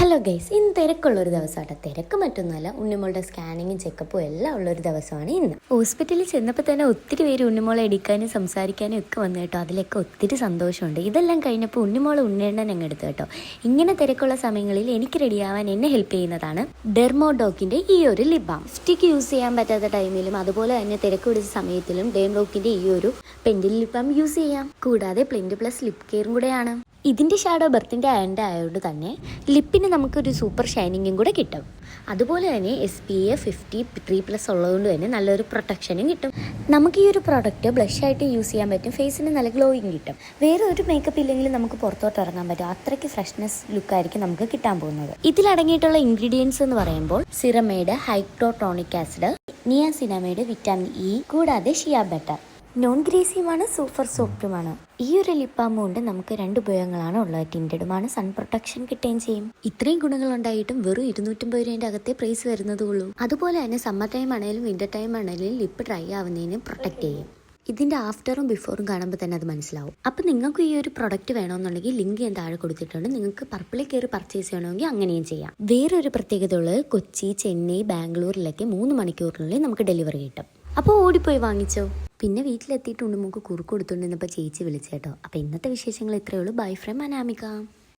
Hello guys, ഇന്ന് തിരക്കുള്ളൊരു ദിവസമാട്ടോ. തിരക്ക് മറ്റൊന്നുമല്ല, ഉണ്ണിമോളുടെ സ്കാനിങ്ങും ചെക്കപ്പും എല്ലാം ഉള്ളൊരു ദിവസമാണ് ഇന്ന്. ഹോസ്പിറ്റലിൽ ചെന്നപ്പോൾ തന്നെ ഒത്തിരി പേര് ഉണ്ണിമോളെ എടുക്കാനും സംസാരിക്കാനും ഒക്കെ വന്നു കേട്ടോ. അതിലൊക്കെ ഒത്തിരി സന്തോഷമുണ്ട്. ഇതെല്ലാം കഴിഞ്ഞപ്പോൾ ഉണ്ണിമോളെ ഉണ്ണേണ്ണൻ അങ്ങ് എടുത്തു കേട്ടോ. ഇങ്ങനെ തിരക്കുള്ള സമയങ്ങളിൽ എനിക്ക് റെഡിയാവാൻ എന്നെ ഹെൽപ്പ് ചെയ്യുന്നതാണ് ഡെർമോഡോക്കിൻ്റെ ഈ ഒരു ലിപ് ബാം. സ്റ്റിക്ക് യൂസ് ചെയ്യാൻ പറ്റാത്ത ടൈമിലും അതുപോലെ തന്നെ തിരക്ക് പിടിച്ച സമയത്തിലും ഡെർമോഡോക്കിൻ്റെ ഈ ഒരു പെൻഡിൽ ലിപ് ബാം യൂസ് ചെയ്യാം. കൂടാതെ പ്ലെൻഡ് പ്ലസ് ലിപ് കെയറും കൂടെയാണ്. ഇതിൻ്റെ ഷാഡോ ബർത്തിൻ്റെ ആൻഡ് ആയതുകൊണ്ട് തന്നെ ലിപ്പിന് നമുക്കൊരു സൂപ്പർ ഷൈനിങ്ങും കൂടെ കിട്ടും. അതുപോലെ തന്നെ SPF 50+ ഉള്ളതുകൊണ്ട് തന്നെ നല്ലൊരു പ്രൊട്ടക്ഷനും കിട്ടും. നമുക്ക് ഈ ഒരു പ്രോഡക്റ്റ് ബ്ലഷ് ആയിട്ട് യൂസ് ചെയ്യാൻ പറ്റും. ഫേസിന് നല്ല ഗ്ലോയിങ് കിട്ടും. വേറെ ഒരു മേക്കപ്പ് ഇല്ലെങ്കിലും നമുക്ക് പുറത്തോട്ട് ഇറങ്ങാൻ പറ്റും. അത്രയ്ക്ക് ഫ്രഷ്നെസ് ലുക്കായിരിക്കും നമുക്ക് കിട്ടാൻ പോകുന്നത്. ഇതിലടങ്ങിയിട്ടുള്ള ഇൻഗ്രീഡിയൻസ് എന്ന് പറയുമ്പോൾ ceramide, hyaluronic acid, niacinamide, vitamin E, കൂടാതെ ഷിയ ബട്ടർ. നോൺ ഗ്രേസിയുമാണ്, സൂപ്പർ സോഫ്റ്റുമാണ്. ഈ ഒരു ലിപ് ബാം കൊണ്ട് നമുക്ക് 2 ഉപയോഗങ്ങളാണ് ഉള്ളത്. ടിൻറ്റഡുമാണ്, സൺ പ്രൊട്ടക്ഷൻ കിട്ടുകയും ചെയ്യും. ഇത്രയും ഗുണങ്ങളുണ്ടായിട്ടും വെറും 250 രൂപേൻ്റെ അകത്തെ പ്രൈസ് വരുന്നതുള്ളൂ. അതുപോലെ തന്നെ സമ്മർ ടൈം ആണെങ്കിലും വിൻ്റർ ടൈം ആണെങ്കിലും ലിപ്പ് ഡ്രൈ ആവുന്നതിനും പ്രൊട്ടക്ട് ചെയ്യും. ഇതിൻ്റെ ആഫ്റ്ററും ബിഫോറും കാണുമ്പോൾ തന്നെ അത് മനസ്സിലാവും. അപ്പോൾ നിങ്ങൾക്ക് ഈ ഒരു പ്രൊഡക്റ്റ് വേണമെന്നുണ്ടെങ്കിൽ ലിങ്ക് ഞാൻ താഴെ കൊടുത്തിട്ടുണ്ട്. നിങ്ങൾക്ക് പർപ്പിളിൽ കയറി പർച്ചേസ് ചെയ്യണമെങ്കിൽ അങ്ങനെയും ചെയ്യാം. വേറൊരു പ്രത്യേകത ഉള്ളത്, കൊച്ചി, ചെന്നൈ, ബാംഗ്ലൂരിലൊക്കെ 3 മണിക്കൂറിനുള്ളിൽ നമുക്ക് ഡെലിവറി കിട്ടും. അപ്പോൾ ഓടിപ്പോയി വാങ്ങിച്ചോ. പിന്നെ വീട്ടിലെത്തിയിട്ട് ഉണ്ണിമോൾക്ക് കുറുക്ക് കൊടുത്തുകൊണ്ടിരുന്നപ്പോൾ ചേച്ചി വിളിച്ചേട്ടോ. അപ്പോൾ ഇന്നത്തെ വിശേഷങ്ങൾ ഇത്രയേ ഉള്ളൂ. Bye from Anamika.